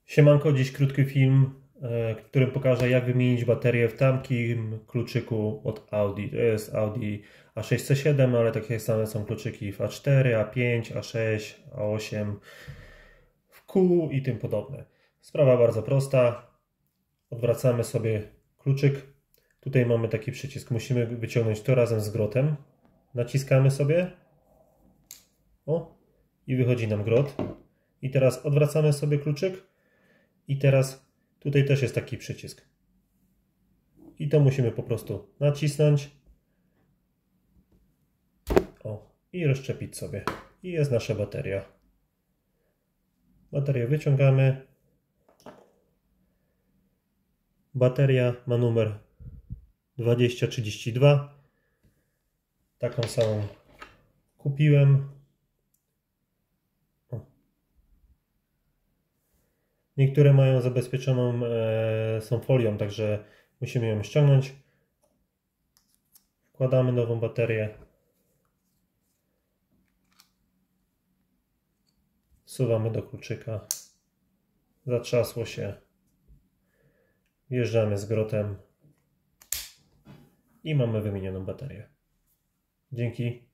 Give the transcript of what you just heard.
Siemanko, dziś krótki film, w którym pokażę, jak wymienić baterię w takim kluczyku od Audi. To jest Audi A6C7, ale takie same są kluczyki w A4, A5, A6, A8, w Q i tym podobne. Sprawa bardzo prosta. Odwracamy sobie kluczyk. Tutaj mamy taki przycisk. Musimy wyciągnąć to razem z grotem. Naciskamy sobie. O, i wychodzi nam grot. I teraz odwracamy sobie kluczyk. I teraz tutaj też jest taki przycisk. I to musimy po prostu nacisnąć. O, i rozszczepić sobie. I jest nasza bateria. Baterię wyciągamy. Bateria ma numer 2032. Taką samą kupiłem. Niektóre mają zabezpieczoną są folią, także musimy ją ściągnąć. Wkładamy nową baterię. Wsuwamy do kluczyka. Zatrzasło się. Wjeżdżamy z grotem. I mamy wymienioną baterię. Dzięki.